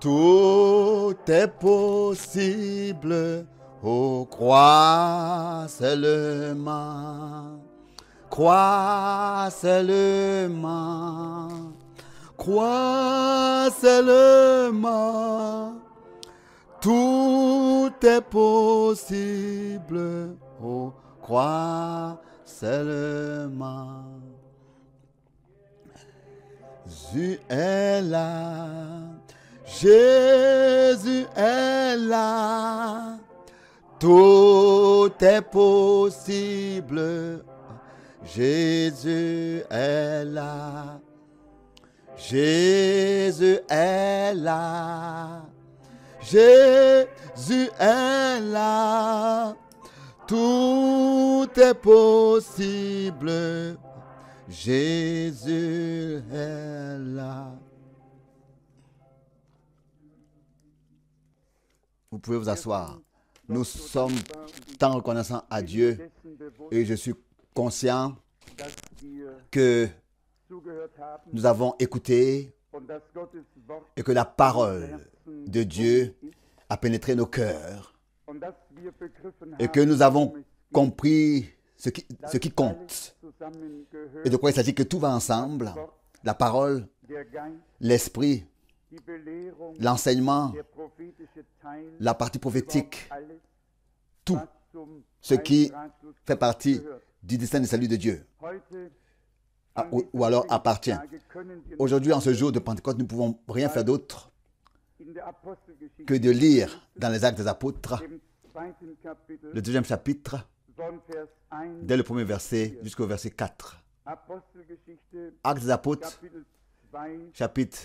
Tout est possible, oh, crois seulement, crois seulement, crois seulement. Tout est possible, oh, crois seulement. Jésus est là, Jésus est là, tout est possible, Jésus est là, Jésus est là, Jésus est là, tout est possible, Jésus est là. Vous pouvez vous asseoir. Nous sommes tant reconnaissants à Dieu et je suis conscient que nous avons écouté et que la parole de Dieu a pénétré nos cœurs et que nous avons compris ce qui compte et de quoi il s'agit, que tout va ensemble, la parole, l'esprit, l'enseignement, la partie prophétique, tout ce qui fait partie du dessein du salut de Dieu, ou alors appartient. Aujourd'hui, en ce jour de Pentecôte, nous ne pouvons rien faire d'autre que de lire dans les Actes des Apôtres, le 2e chapitre, dès le premier verset jusqu'au verset 4. Actes des Apôtres, chapitre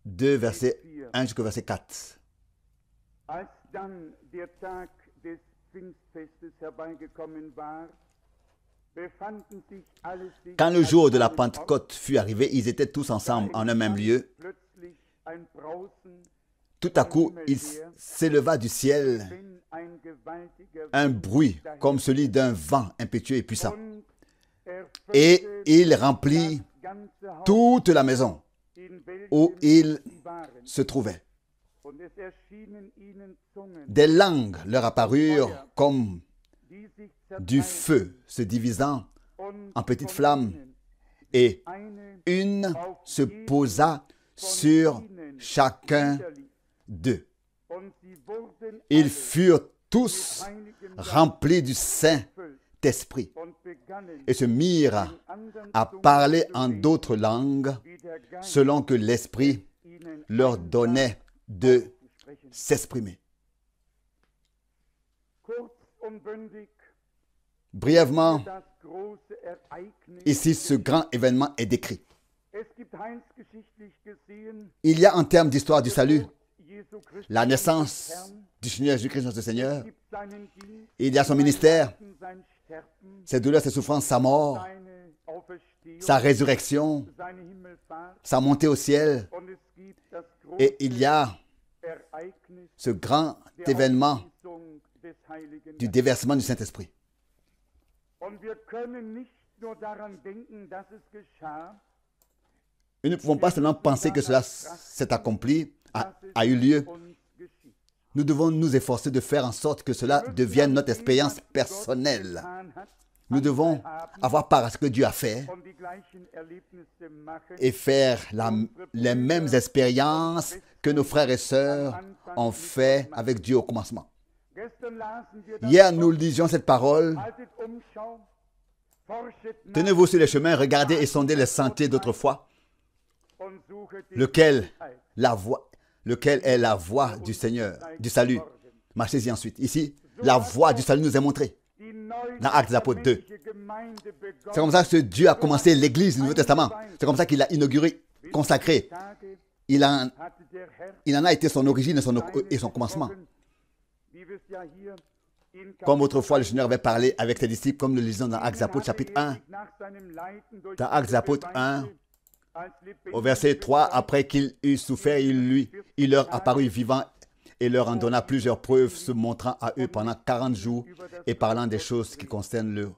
2, verset 1 jusqu'au verset 4. Quand le jour de la Pentecôte fut arrivé, ils étaient tous ensemble en un même lieu. Tout à coup, il s'éleva du ciel un bruit comme celui d'un vent impétueux et puissant. Et il remplit toute la maison où il se trouvait. Des langues leur apparurent comme du feu se divisant en petites flammes, et une se posa sur chacun d'eux. Ils furent tous remplis du Saint-Esprit et se mirent à parler en d'autres langues selon que l'Esprit leur donnait de s'exprimer. Brièvement, ici, ce grand événement est décrit. Il y a en termes d'histoire du salut la naissance du Seigneur Jésus-Christ notre Seigneur. Il y a son ministère, ses douleurs, ses souffrances, sa mort, sa résurrection, sa montée au ciel. Et il y a ce grand événement du déversement du Saint-Esprit. Nous ne pouvons pas seulement penser que cela s'est accompli, a eu lieu. Nous devons nous efforcer de faire en sorte que cela devienne notre expérience personnelle. Nous devons avoir part à ce que Dieu a fait et faire les mêmes expériences que nos frères et sœurs ont fait avec Dieu au commencement. Hier, nous lisions cette parole. Tenez-vous sur les chemins, regardez et sondez les sentiers d'autrefois, lequel est la voie du Seigneur, du salut. Marchez-y ensuite. Ici, la voie du salut nous est montrée dans Actes des Apôtres 2. C'est comme ça que Dieu a commencé l'Église du Nouveau Testament. C'est comme ça qu'il l'a inauguré, consacré. Il en a été son origine et son commencement. Comme autrefois le Seigneur avait parlé avec ses disciples, comme nous le lisons dans Actes des Apôtres chapitre 1. Dans Actes des Apôtres 1, au verset 3, après qu'il eut souffert, il leur apparut vivant et leur en donna plusieurs preuves, se montrant à eux pendant 40 jours et parlant des choses qui concernent le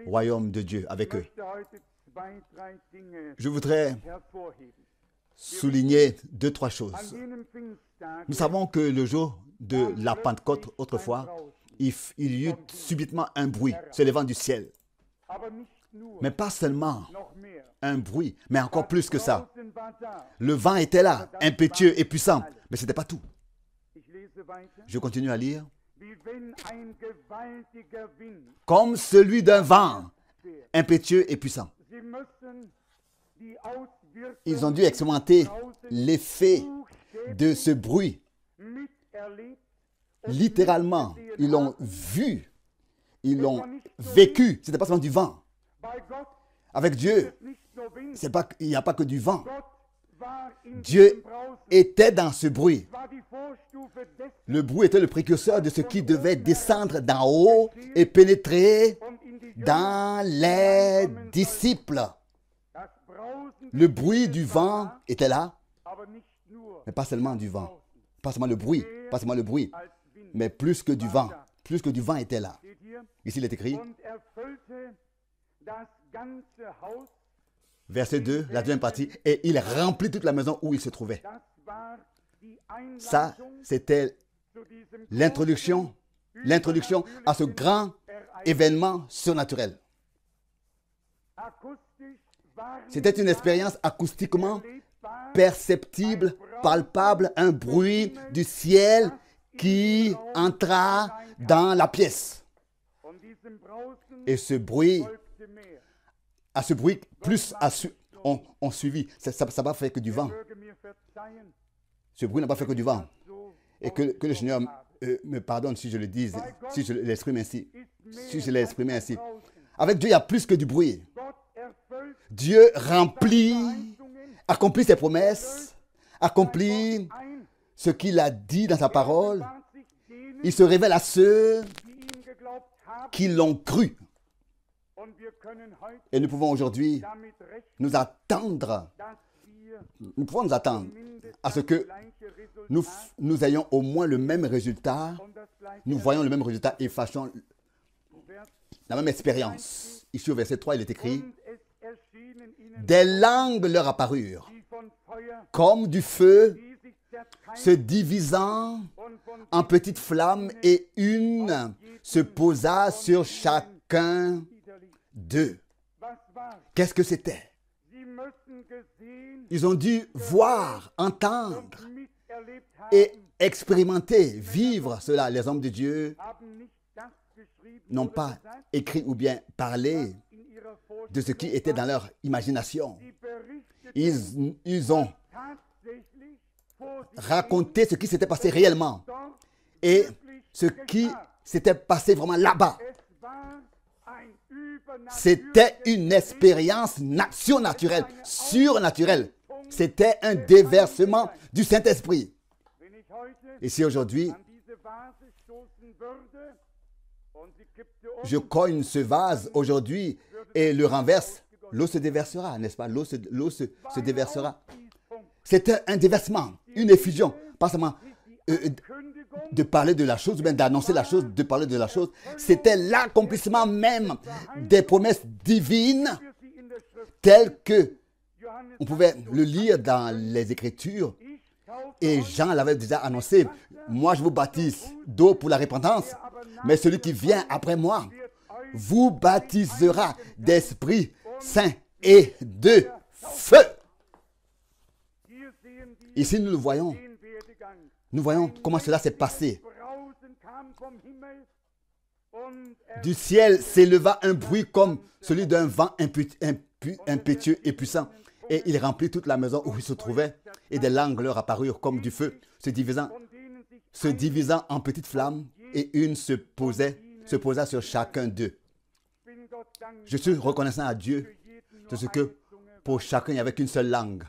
royaume de Dieu avec eux. Je voudrais souligner deux, trois choses. Nous savons que le jour de la Pentecôte, autrefois, il y eut subitement un bruit se levant du ciel. Mais pas seulement un bruit, mais encore plus que ça. Le vent était là, impétueux et puissant, mais ce n'était pas tout. Je continue à lire. Comme celui d'un vent, impétueux et puissant. Ils ont dû expérimenter l'effet de ce bruit. Littéralement, ils l'ont vu, ils l'ont vécu. Ce n'était pas seulement du vent. Avec Dieu, il n'y a pas que du vent. Dieu était dans ce bruit. Le bruit était le précurseur de ce qui devait descendre d'en haut et pénétrer dans les disciples. Le bruit du vent était là, mais pas seulement du vent, pas seulement le bruit, mais plus que du vent était là. Ici, il est écrit, verset 2, la deuxième partie, et il remplit toute la maison où il se trouvait. Ça, c'était l'introduction à ce grand événement surnaturel. C'était une expérience acoustiquement perceptible, palpable, un bruit du ciel qui entra dans la pièce. Et ce bruit, plus ont suivi. Ça n'a pas fait que du vent. Ce bruit n'a pas fait que du vent. Et que le Seigneur me pardonne si je le dis, si je l'exprime ainsi. Si je l'ai exprimé ainsi. Avec Dieu, il y a plus que du bruit. Dieu accomplit ses promesses, accomplit ce qu'il a dit dans sa parole. Il se révèle à ceux qui l'ont cru. Et nous pouvons aujourd'hui nous attendre à ce que nous ayons au moins le même résultat. Nous voyons le même résultat et faisons la même expérience. Ici au verset 3, il est écrit, des langues leur apparurent, comme du feu, se divisant en petites flammes, et une se posa sur chacun d'eux. Qu'est-ce que c'était? Ils ont dû voir, entendre et expérimenter, vivre cela. Les hommes de Dieu n'ont pas écrit ou bien parlé de ce qui était dans leur imagination. Ils ont raconté ce qui s'était passé réellement et ce qui s'était passé vraiment là-bas. C'était une expérience surnaturelle. C'était un déversement du Saint-Esprit. Et si aujourd'hui, je cogne ce vase aujourd'hui et le renverse, l'eau se déversera, n'est-ce pas? L'eau se déversera. C'était un déversement, une effusion. Pas seulement de parler de la chose, ou bien d'annoncer la chose, de parler de la chose. C'était l'accomplissement même des promesses divines telles que on pouvait le lire dans les Écritures. Et Jean l'avait déjà annoncé. Moi, je vous baptise d'eau pour la repentance, mais celui qui vient après moi vous baptisera d'Esprit Saint et de feu. Ici, nous le voyons. Nous voyons comment cela s'est passé. Du ciel s'éleva un bruit comme celui d'un vent impétueux et puissant. Et il remplit toute la maison où il se trouvait. Et des langues leur apparurent comme du feu, se divisant en petites flammes. Et une se posa sur chacun d'eux. Je suis reconnaissant à Dieu de ce que pour chacun, il n'y avait qu'une seule langue.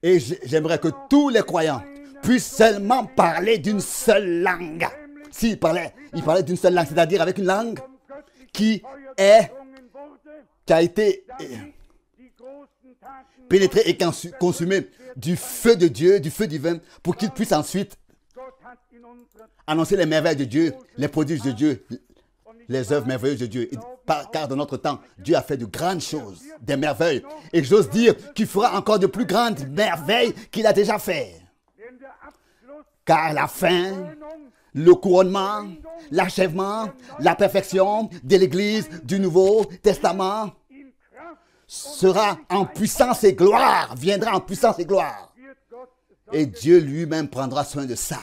Et j'aimerais que tous les croyants puissent seulement parler d'une seule langue. S'ils parlaient, ils parlaient d'une seule langue, c'est-à-dire avec une langue qui a été pénétrée et consumée du feu de Dieu, du feu divin, pour qu'ils puissent ensuite annoncer les merveilles de Dieu, les prodiges de Dieu, les œuvres merveilleuses de Dieu. Car dans notre temps, Dieu a fait de grandes choses, des merveilles. Et j'ose dire qu'il fera encore de plus grandes merveilles qu'il a déjà fait. Car la fin, le couronnement, l'achèvement, la perfection de l'Église du Nouveau Testament sera en puissance et gloire, viendra en puissance et gloire. Et Dieu lui-même prendra soin de ça.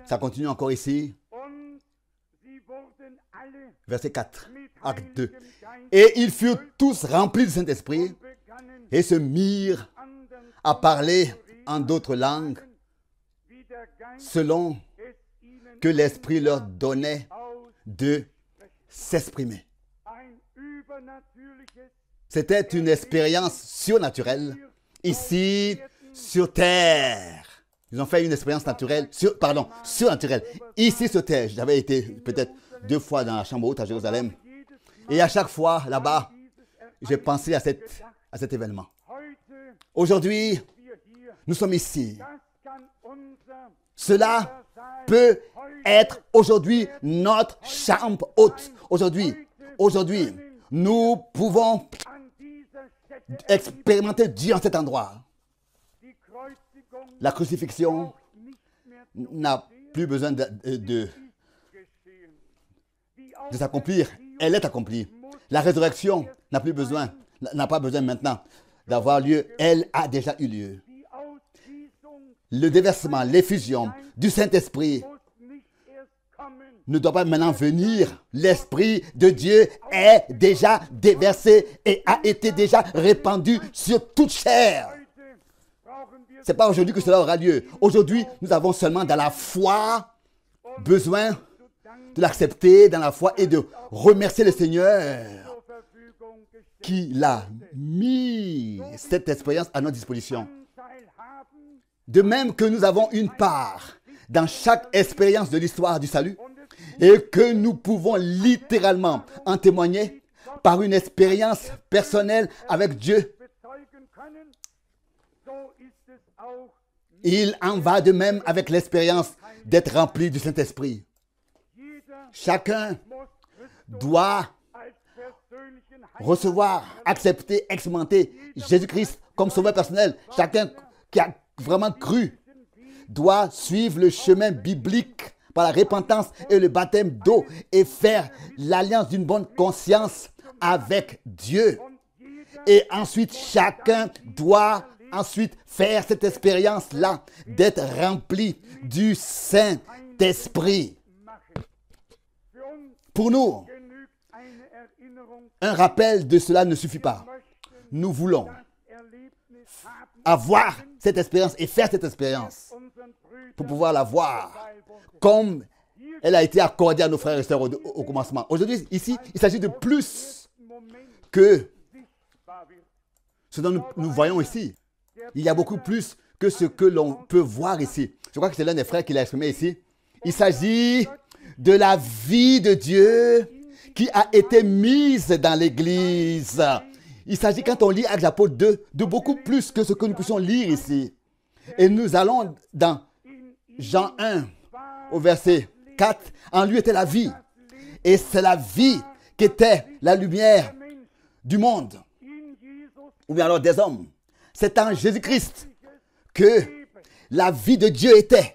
Ça continue encore ici. Verset 4, acte 2. Et ils furent tous remplis du Saint-Esprit et se mirent à parler en d'autres langues selon que l'Esprit leur donnait de s'exprimer. C'était une expérience surnaturelle ici sur terre. Ils ont fait une expérience naturelle, surnaturelle. Ici sur terre, j'avais été peut-être 2 fois dans la chambre haute à Jérusalem. Et à chaque fois, là-bas, j'ai pensé à cet événement. Aujourd'hui, nous sommes ici. Cela peut être aujourd'hui notre chambre haute. Aujourd'hui, nous pouvons expérimenter Dieu en cet endroit. La crucifixion n'a plus besoin de s'accomplir. Elle est accomplie. La résurrection n'a pas besoin maintenant d'avoir lieu. Elle a déjà eu lieu. Le déversement, l'effusion du Saint-Esprit ne doit pas maintenant venir. L'Esprit de Dieu est déjà déversé et a été déjà répandu sur toute chair. Ce n'est pas aujourd'hui que cela aura lieu. Aujourd'hui, nous avons seulement dans la foi besoin de l'accepter dans la foi et de remercier le Seigneur qui a mis cette expérience à notre disposition. De même que nous avons une part dans chaque expérience de l'histoire du salut et que nous pouvons littéralement en témoigner par une expérience personnelle avec Dieu, il en va de même avec l'expérience d'être rempli du Saint-Esprit. Chacun doit recevoir, accepter, expérimenter Jésus-Christ comme sauveur personnel. Chacun qui a vraiment cru doit suivre le chemin biblique par la repentance et le baptême d'eau et faire l'alliance d'une bonne conscience avec Dieu. Et ensuite, chacun doit faire cette expérience-là d'être rempli du Saint-Esprit. Pour nous, un rappel de cela ne suffit pas. Nous voulons avoir cette expérience et faire cette expérience pour pouvoir la voir comme elle a été accordée à nos frères et sœurs au commencement. Aujourd'hui, ici, il s'agit de plus que ce dont nous voyons ici. Il y a beaucoup plus que ce que l'on peut voir ici. Je crois que c'est l'un des frères qui l'a exprimé ici. Il s'agit de la vie de Dieu qui a été mise dans l'Église. Il s'agit, quand on lit Actes des Apôtres 2, de beaucoup plus que ce que nous puissions lire ici. Et nous allons dans Jean 1, au verset 4. En lui était la vie. Et c'est la vie qui était la lumière du monde. Ou bien alors des hommes. C'est en Jésus-Christ que la vie de Dieu était.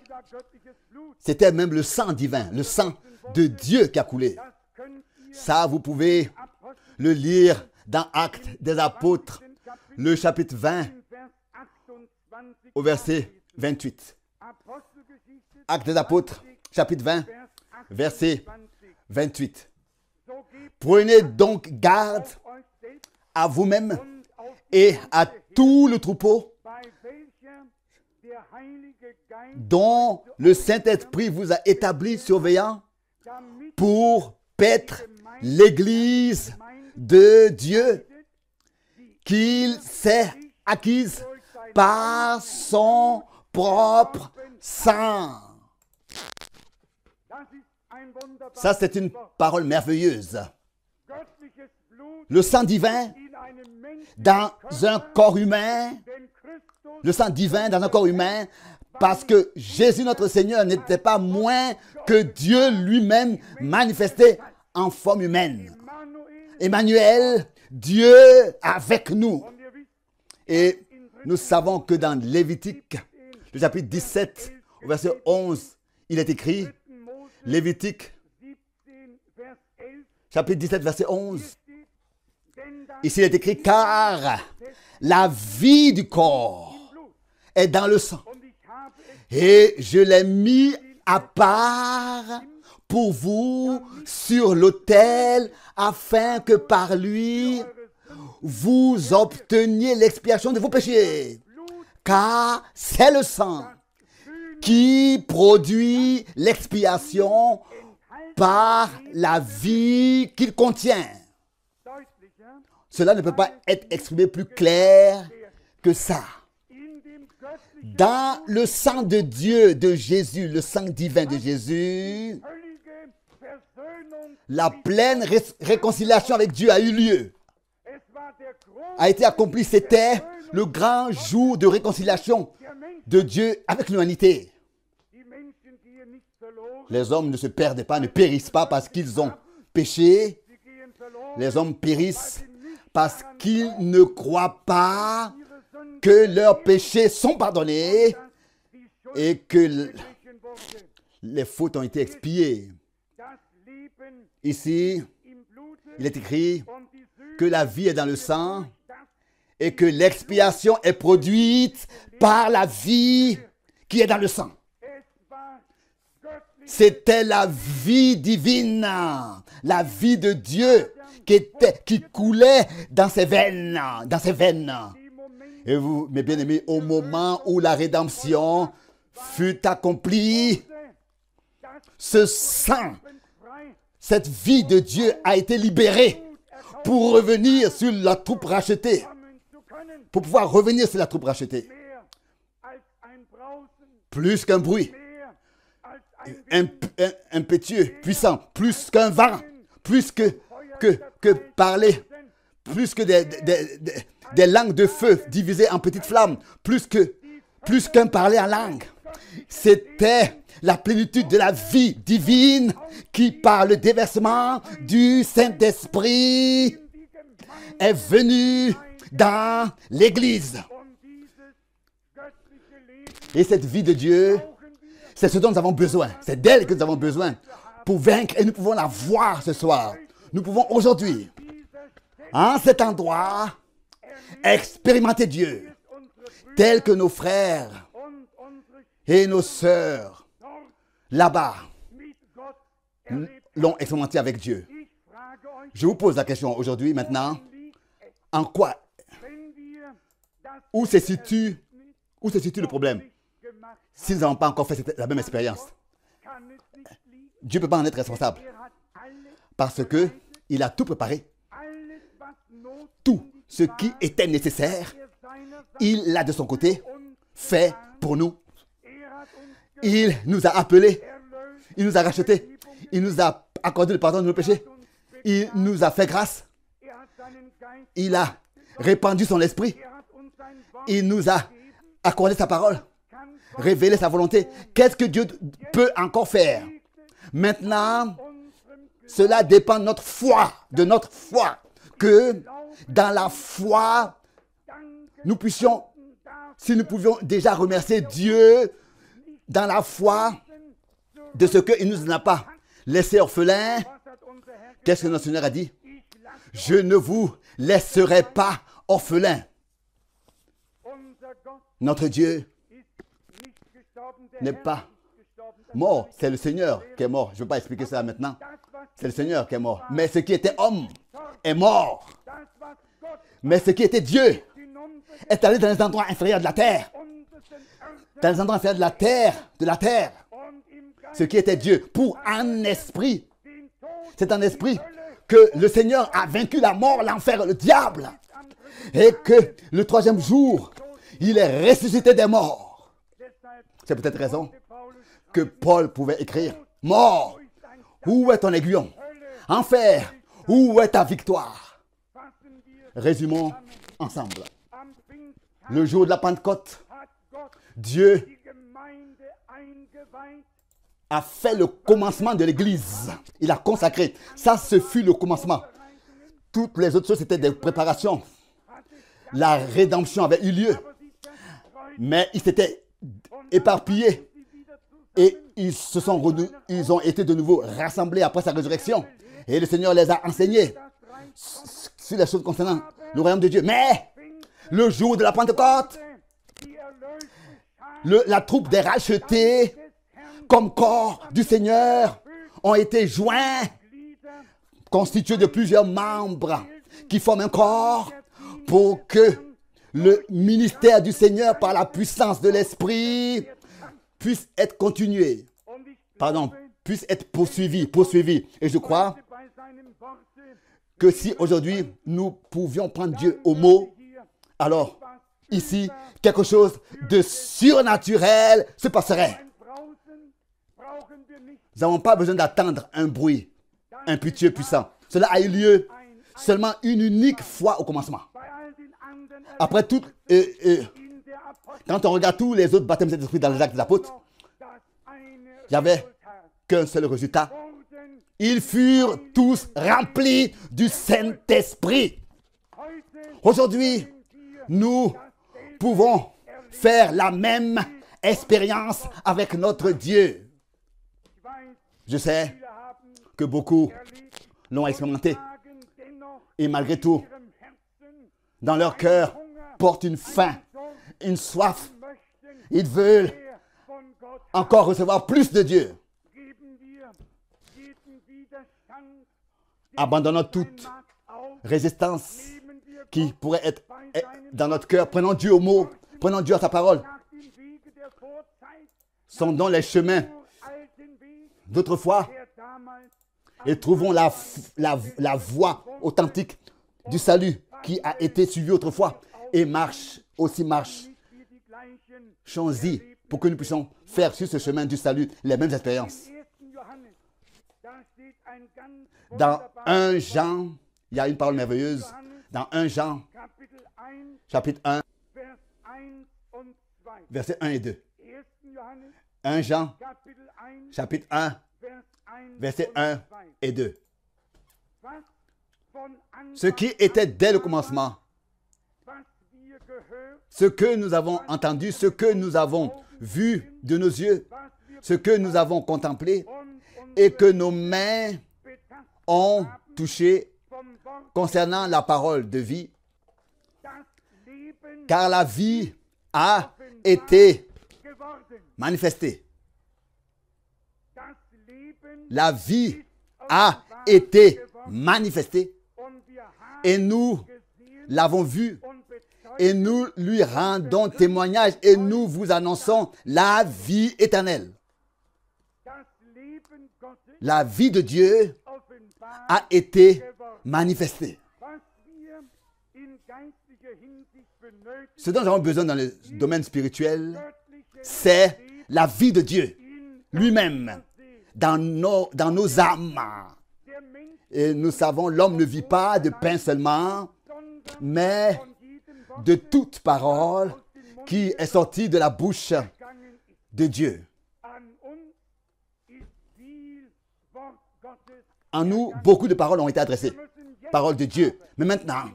C'était même le sang divin, le sang de Dieu qui a coulé. Ça, vous pouvez le lire dans Actes des Apôtres, le chapitre 20, au verset 28. Actes des Apôtres, chapitre 20, verset 28. Prenez donc garde à vous-même et à tout le troupeau dont le Saint-Esprit vous a établi surveillant pour paître l'Église de Dieu qu'il s'est acquise par son propre sang. Ça, c'est une parole merveilleuse. Le sang divin dans un corps humain, le sang divin dans un corps humain, parce que Jésus notre Seigneur n'était pas moins que Dieu lui-même manifesté en forme humaine. Emmanuel, Dieu avec nous. Et nous savons que dans Lévitique, le chapitre 17, au verset 11, il est écrit, Lévitique, chapitre 17, verset 11, ici il est écrit, car la vie du corps est dans le sang. Et je l'ai mis à part pour vous sur l'autel, afin que par lui, vous obteniez l'expiation de vos péchés. Car c'est le sang qui produit l'expiation par la vie qu'il contient. Cela ne peut pas être exprimé plus clair que ça. Dans le sang de Dieu, de Jésus, le sang divin de Jésus, la pleine réconciliation avec Dieu a eu lieu, a été accomplie. C'était le grand jour de réconciliation de Dieu avec l'humanité. Les hommes ne se perdent pas, ne périssent pas parce qu'ils ont péché. Les hommes périssent parce qu'ils ne croient pas que leurs péchés sont pardonnés et que les fautes ont été expiées. Ici, il est écrit que la vie est dans le sang et que l'expiation est produite par la vie qui est dans le sang. C'était la vie divine, la vie de Dieu qui coulait dans ses veines, Et vous, mes bien-aimés, au moment où la rédemption fut accomplie, ce sang, cette vie de Dieu a été libérée pour revenir sur la troupe rachetée. Pour pouvoir revenir sur la troupe rachetée. Plus qu'un bruit. Impétueux, puissant, plus qu'un vent, plus que parler, plus que des langues de feu divisées en petites flammes, plus qu'un parler en langue. C'était la plénitude de la vie divine qui, par le déversement du Saint-Esprit, est venue dans l'Église. Et cette vie de Dieu, c'est ce dont nous avons besoin. C'est d'elle que nous avons besoin pour vaincre. Et nous pouvons la voir ce soir. Nous pouvons aujourd'hui, en cet endroit, expérimenter Dieu tel que nos frères et nos sœurs là-bas l'ont expérimenté avec Dieu. Je vous pose la question aujourd'hui, maintenant. En quoi? Où se situe le problème? Si nous n'avons pas encore fait la même expérience, Dieu ne peut pas en être responsable. Parce qu'il a tout préparé. Tout ce qui était nécessaire, il l'a de son côté fait pour nous. Il nous a appelés. Il nous a rachetés. Il nous a accordé le pardon de nos péchés. Il nous a fait grâce. Il a répandu son esprit. Il nous a accordé sa parole. Révéler sa volonté. Qu'est-ce que Dieu peut encore faire? Maintenant, cela dépend de notre foi, que dans la foi, nous puissions, si nous pouvions déjà remercier Dieu dans la foi de ce qu'il ne nous a pas laissé orphelins. Qu'est-ce que notre Seigneur a dit? Je ne vous laisserai pas orphelins. Notre Dieu n'est pas mort. C'est le Seigneur qui est mort. Je ne veux pas expliquer ça maintenant. C'est le Seigneur qui est mort. Mais ce qui était homme est mort. Mais ce qui était Dieu est allé dans les endroits inférieurs de la terre. Dans les endroits inférieurs de la terre. Ce qui était Dieu. Pour un esprit. C'est un esprit que le Seigneur a vaincu la mort, l'enfer, le diable. Et que le troisième jour, il est ressuscité des morts. C'est peut-être raison que Paul pouvait écrire: mort, où est ton aiguillon? Enfer, où est ta victoire? Résumons ensemble. Le jour de la Pentecôte, Dieu a fait le commencement de l'Église. Il a consacré. Ça, ce fut le commencement. Toutes les autres choses, c'était des préparations. La rédemption avait eu lieu. Mais ils s'étaient éparpillés. Et ils ont été de nouveau rassemblés après sa résurrection. Et le Seigneur les a enseignés sur les choses concernant le royaume de Dieu. Mais le jour de la Pentecôte, la troupe des rachetés, comme corps du Seigneur, ont été joints, constitués de plusieurs membres qui forment un corps pour que le ministère du Seigneur, par la puissance de l'Esprit, puisse être continué. Puisse être poursuivi. Et je crois que si aujourd'hui nous pouvions prendre Dieu au mot, alors ici, quelque chose de surnaturel se passerait. Nous n'avons pas besoin d'attendre un bruit impétueux, puissant. Cela a eu lieu seulement une unique fois au commencement. Après tout, quand on regarde tous les autres baptêmes de l'Esprit dans les actes des apôtres, il n'y avait qu'un seul résultat. Ils furent tous remplis du Saint-Esprit. Aujourd'hui, nous pouvons faire la même expérience avec notre Dieu. Je sais que beaucoup l'ont expérimenté. Et malgré tout, dans leur cœur, portent une faim, une soif. Ils veulent encore recevoir plus de Dieu. Abandonnons toute résistance qui pourrait être dans notre cœur. Prenons Dieu au mot. Prenons Dieu à sa parole. Sondons les chemins d'autrefois et trouvons la voie authentique du salut qui a été suivie autrefois et marche. Change-y pour que nous puissions faire sur ce chemin du salut les mêmes expériences. Dans 1 Jean, il y a une parole merveilleuse. Dans 1 Jean, chapitre 1, versets 1 et 2. 1 Jean, chapitre 1, versets 1 et 2. Ce qui était dès le commencement, ce que nous avons entendu, ce que nous avons vu de nos yeux, ce que nous avons contemplé et que nos mains ont touché concernant la parole de vie, car la vie a été manifestée. La vie a été manifestée et nous l'avons vue et nous lui rendons témoignage et nous vous annonçons la vie éternelle. La vie de Dieu a été manifestée. Ce dont nous avons besoin dans le domaine spirituel, c'est la vie de Dieu lui-même dans nos âmes. Et nous savons, l'homme ne vit pas de pain seulement, mais de toute parole qui est sortie de la bouche de Dieu. En nous, beaucoup de paroles ont été adressées. Paroles de Dieu. Mais maintenant,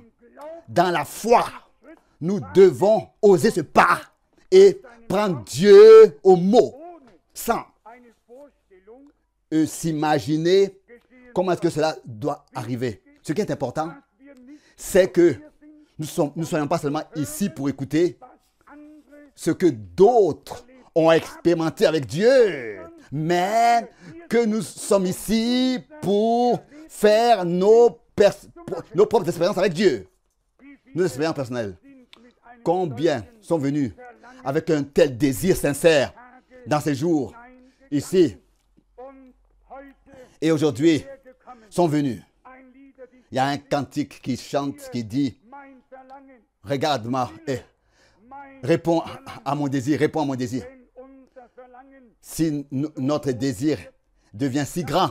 dans la foi, nous devons oser ce pas et prendre Dieu au mot, sans s'imaginer comment est-ce que cela doit arriver. Ce qui est important, c'est que nous ne soyons pas seulement ici pour écouter ce que d'autres ont expérimenté avec Dieu, mais que nous sommes ici pour faire nos propres expériences avec Dieu, nos expériences personnelles. Combien sont venus avec un tel désir sincère dans ces jours, ici, et aujourd'hui, sont venus. Il y a un cantique qui chante, qui dit, regarde-moi et réponds à mon désir, réponds à mon désir. Si notre désir devient si grand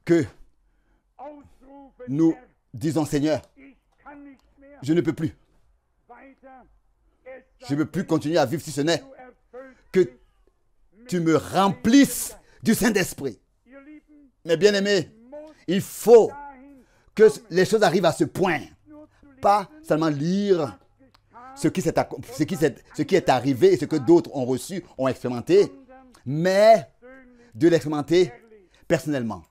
que nous disons, Seigneur, je ne peux plus. Je ne peux plus continuer à vivre si ce n'est que tu me remplisses du Saint-Esprit. Mais bien aimés, il faut que les choses arrivent à ce point. Pas seulement lire ce qui est arrivé et ce que d'autres ont reçu, ont expérimenté, mais de l'expérimenter personnellement.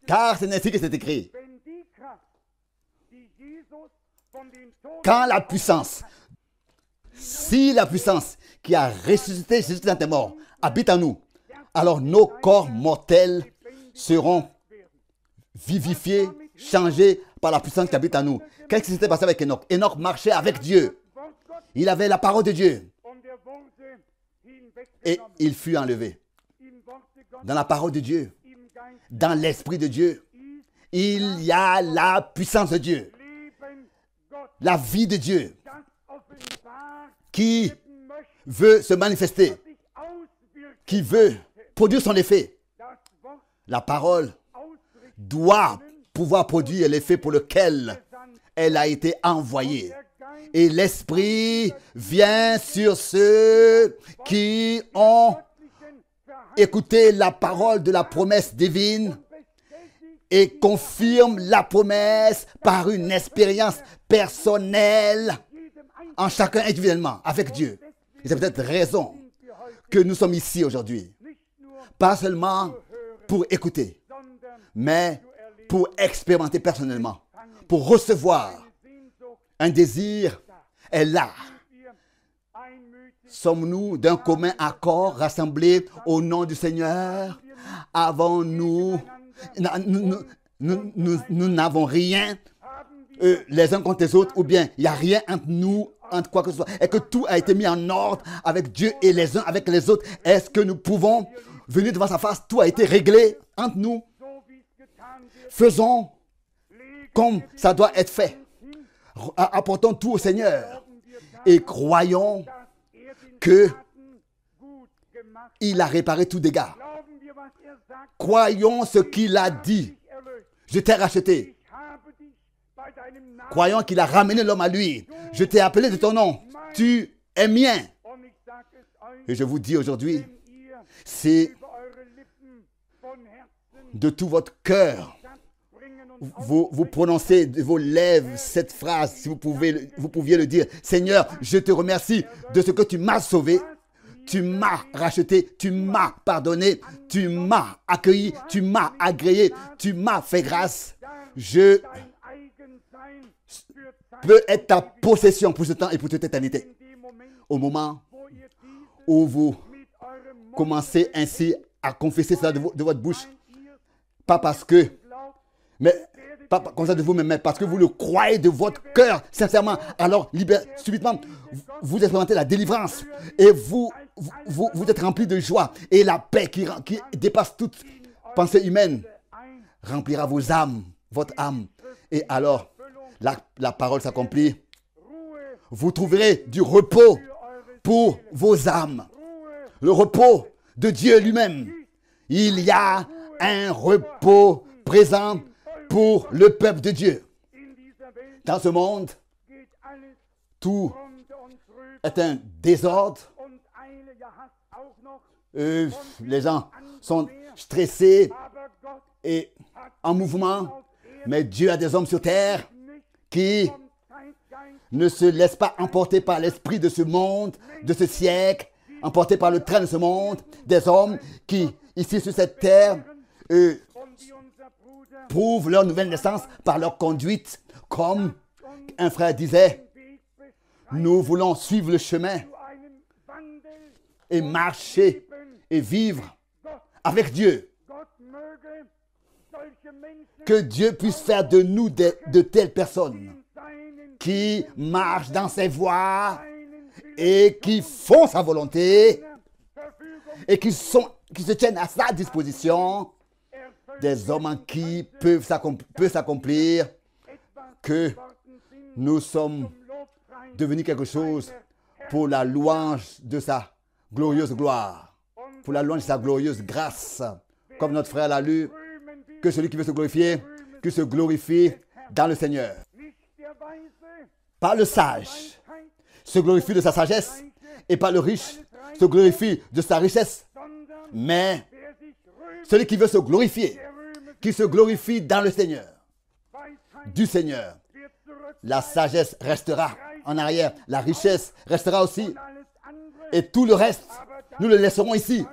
Car c'est ainsi que c'est écrit. Quand la puissance, si la puissance qui a ressuscité Jésus dans tes morts habite en nous, alors nos corps mortels seront vivifiés, changés par la puissance qui habite en nous. Qu'est-ce qui s'était passé avec Enoch? Enoch marchait avec Dieu. Il avait la parole de Dieu. Et il fut enlevé. Dans la parole de Dieu, dans l'Esprit de Dieu, il y a la puissance de Dieu. La vie de Dieu qui veut se manifester, qui veut produire son effet. La parole doit pouvoir produire l'effet pour lequel elle a été envoyée. Et l'Esprit vient sur ceux qui ont écouté la parole de la promesse divine et confirme la promesse par une expérience personnelle en chacun individuellement avec Dieu. Et c'est peut-être raison que nous sommes ici aujourd'hui. Pas seulement pour écouter, mais pour expérimenter personnellement, pour recevoir. Un désir est là. Sommes-nous d'un commun accord rassemblés au nom du Seigneur? Avons-nous... Nous n'avons rien les uns contre les autres, ou bien il n'y a rien entre nous, entre quoi que ce soit, et que tout a été mis en ordre avec Dieu et les uns avec les autres. Est-ce que nous pouvons venir devant sa face? Tout a été réglé entre nous. Faisons comme ça doit être fait. Apportons tout au Seigneur et croyons que il a réparé tout dégât. Croyons ce qu'il a dit. Je t'ai racheté. Croyons qu'il a ramené l'homme à lui. Je t'ai appelé de ton nom. Tu es mien. Et je vous dis aujourd'hui, c'est de tout votre cœur. Vous prononcez de vos lèvres cette phrase, si vous pouviez le dire. Seigneur, je te remercie de ce que tu m'as sauvé. Tu m'as racheté, tu m'as pardonné, tu m'as accueilli, tu m'as agréé, tu m'as fait grâce. Je peux être ta possession pour ce temps et pour toute éternité. Au moment où vous commencez ainsi à confesser cela de votre bouche, pas parce que, mais pas comme ça de vous-même, mais parce que vous le croyez de votre cœur, sincèrement, alors subitement, vous expérimentez la délivrance et vous êtes rempli de joie et la paix qui dépasse toute pensée humaine remplira vos âmes, votre âme. Et alors, la parole s'accomplit. Vous trouverez du repos pour vos âmes. Le repos de Dieu lui-même. Il y a un repos présent pour le peuple de Dieu. Dans ce monde, tout est un désordre. Les gens sont stressés et en mouvement. Mais Dieu a des hommes sur terre qui ne se laissent pas emporter par l'esprit de ce monde, de ce siècle, emportés par le train de ce monde. Des hommes qui, ici sur cette terre, prouvent leur nouvelle naissance par leur conduite. Comme un frère disait, nous voulons suivre le chemin et marcher et vivre avec Dieu. Que Dieu puisse faire de nous de telles personnes qui marchent dans ses voies et qui font sa volonté et qui se tiennent à sa disposition. Des hommes en qui peut s'accomplir que nous sommes devenus quelque chose pour la louange de sa glorieuse gloire, pour la louange de sa glorieuse grâce. Comme notre frère l'a lu, que celui qui veut se glorifier, qu'il se glorifie dans le Seigneur. Pas le sage se glorifie de sa sagesse et pas le riche se glorifie de sa richesse, Mais celui qui veut se glorifier, qui se glorifie dans le Seigneur, du Seigneur, la sagesse restera en arrière, la richesse restera aussi, et tout le reste, nous le laisserons ici.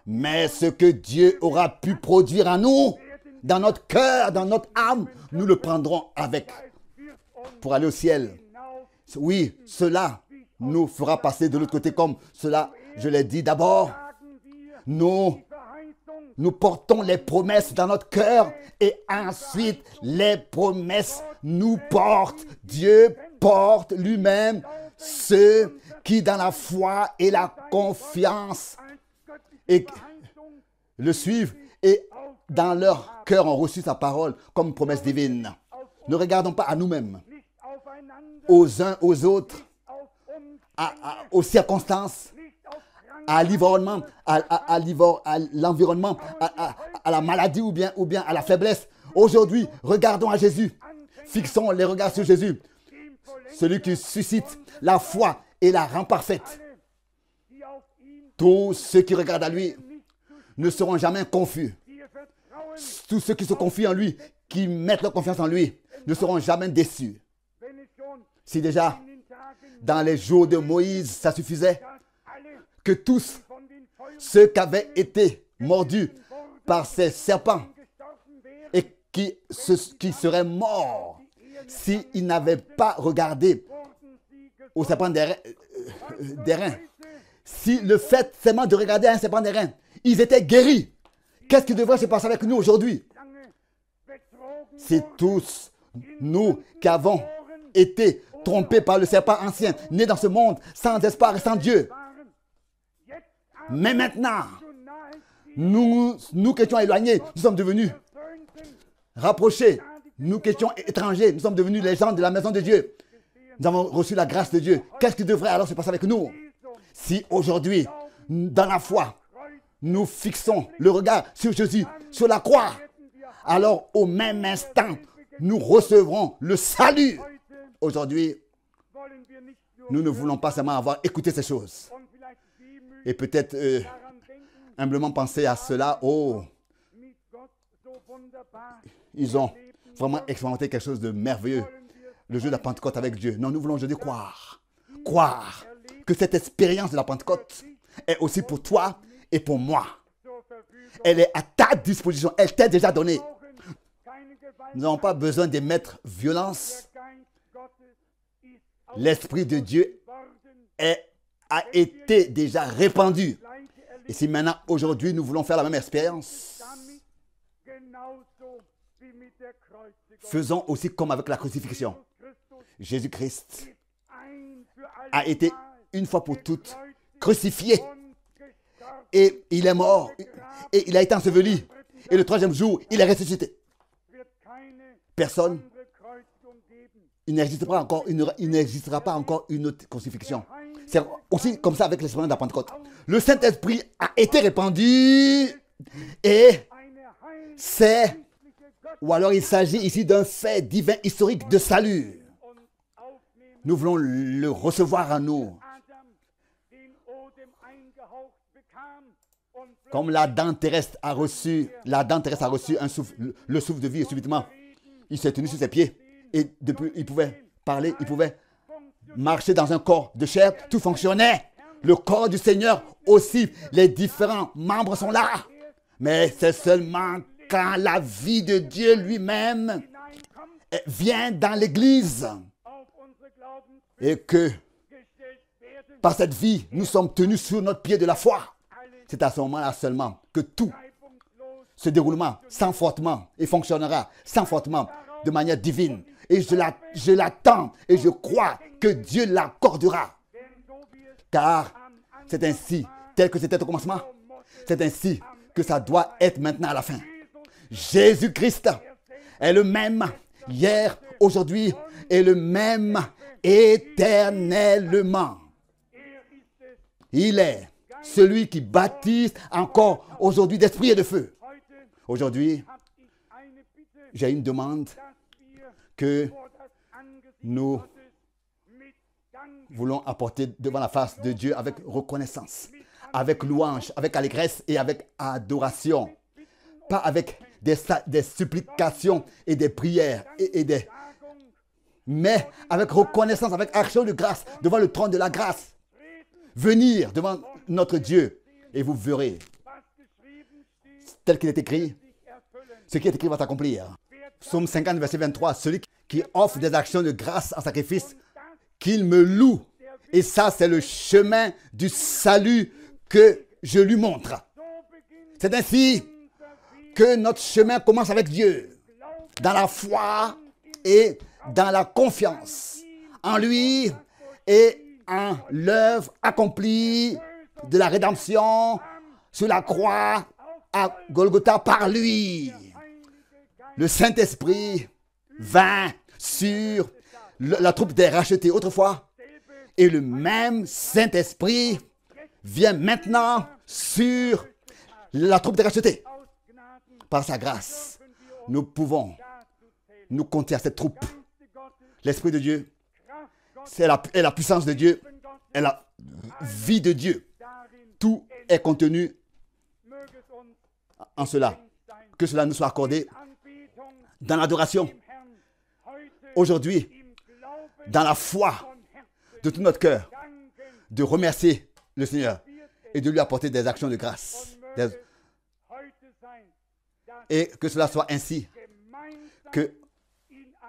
Mais ce que Dieu aura pu produire en nous, dans notre cœur, dans notre âme, nous le prendrons avec pour aller au ciel. Oui, cela nous fera passer de l'autre côté comme cela, je l'ai dit d'abord. Nous portons les promesses dans notre cœur et ensuite les promesses nous portent. Dieu porte lui-même ceux qui dans la foi et la confiance et le suivent et dans leur cœur ont reçu sa parole comme promesse divine. Ne regardons pas à nous-mêmes, aux uns, aux autres, aux circonstances, à l'environnement, à l'environnement, à la maladie ou bien à la faiblesse. Aujourd'hui, regardons à Jésus. Fixons les regards sur Jésus, celui qui suscite la foi et la rend parfaite. Tous ceux qui regardent à lui ne seront jamais confus. Tous ceux qui se confient en lui, qui mettent leur confiance en lui, ne seront jamais déçus. Si déjà, dans les jours de Moïse, ça suffisait que tous ceux qui avaient été mordus par ces serpents et qui seraient morts s'ils n'avaient pas regardé au serpent d'airain. Si le fait seulement de regarder un serpent d'airain, ils étaient guéris. Qu'est-ce qui devrait se passer avec nous aujourd'hui? C'est tous nous qui avons été trompés par le serpent ancien, nés dans ce monde, sans espoir et sans Dieu. Mais maintenant, nous qui étions éloignés, nous sommes devenus rapprochés. Nous qui étions étrangers, nous sommes devenus les gens de la maison de Dieu. Nous avons reçu la grâce de Dieu. Qu'est-ce qui devrait alors se passer avec nous? Si aujourd'hui, dans la foi, nous fixons le regard sur Jésus, sur la croix, alors au même instant, nous recevrons le salut. Aujourd'hui, nous ne voulons pas seulement avoir écouté ces choses. Et peut-être humblement penser à cela. Oh, ils ont vraiment expérimenté quelque chose de merveilleux. Le jour de la Pentecôte avec Dieu. Non, nous voulons aujourd'hui croire. Croire que cette expérience de la Pentecôte est aussi pour toi et pour moi. Elle est à ta disposition. Elle t'est déjà donnée. Nous n'avons pas besoin d'émettre violence. L'Esprit de Dieu a été déjà répandu. Et si maintenant, aujourd'hui, nous voulons faire la même expérience, faisons aussi comme avec la crucifixion. Jésus-Christ a été une fois pour toutes crucifié. Et il est mort. Et il a été enseveli. Et le troisième jour, il est ressuscité. Personne. Il n'existera pas encore une autre crucifixion. C'est aussi comme ça avec l'expérience de la Pentecôte. Le Saint-Esprit a été répandu et c'est, ou alors il s'agit ici d'un fait divin historique de salut. Nous voulons le recevoir en nous. Comme l'Adam terrestre a reçu un souffle, le souffle de vie et subitement, il s'est tenu sur ses pieds et depuis il pouvait parler, il pouvait marcher dans un corps de chair, tout fonctionnait. Le corps du Seigneur aussi, les différents membres sont là. Mais c'est seulement quand la vie de Dieu lui-même vient dans l'Église et que par cette vie, nous sommes tenus sur notre pied de la foi. C'est à ce moment-là seulement que tout ce déroulement sans frottement et fonctionnera sans frottement de manière divine. Et je l'attends et je crois que Dieu l'accordera. Car c'est ainsi, tel que c'était au commencement, c'est ainsi que ça doit être maintenant à la fin. Jésus-Christ est le même hier, aujourd'hui et le même éternellement. Il est celui qui baptise encore aujourd'hui d'esprit et de feu. Aujourd'hui, j'ai une demande que nous voulons apporter devant la face de Dieu avec reconnaissance, avec louange, avec allégresse et avec adoration. Pas avec des supplications et des prières mais avec reconnaissance, avec action de grâce devant le trône de la grâce. Venir devant notre Dieu et vous verrez, tel qu'il est écrit, ce qui est écrit va s'accomplir. Psaume 50, verset 23, celui qui offre des actions de grâce en sacrifice, qu'il me loue. Et ça, c'est le chemin du salut que je lui montre. C'est ainsi que notre chemin commence avec Dieu, dans la foi et dans la confiance en lui et en l'œuvre accomplie de la rédemption sur la croix à Golgotha par lui. Le Saint-Esprit vint sur la troupe des rachetés autrefois et le même Saint-Esprit vient maintenant sur la troupe des rachetés. Par sa grâce, nous pouvons nous compter à cette troupe. L'Esprit de Dieu, c'est la puissance de Dieu, et la vie de Dieu. Tout est contenu en cela. Que cela nous soit accordé dans l'adoration. Aujourd'hui, dans la foi de tout notre cœur, de remercier le Seigneur et de lui apporter des actions de grâce. Et que cela soit ainsi, que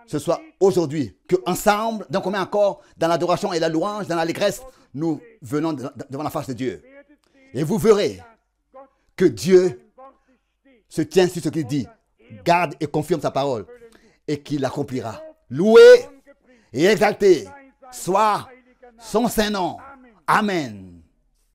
ce soit aujourd'hui, qu'ensemble, d'un commun accord, dans l'adoration et la louange, dans l'allégresse, nous venons devant la face de Dieu. Et vous verrez que Dieu se tient sur ce qu'il dit, garde et confirme sa parole, et qu'il l'accomplira. Loué et exalté soit son Saint-Nom. Amen.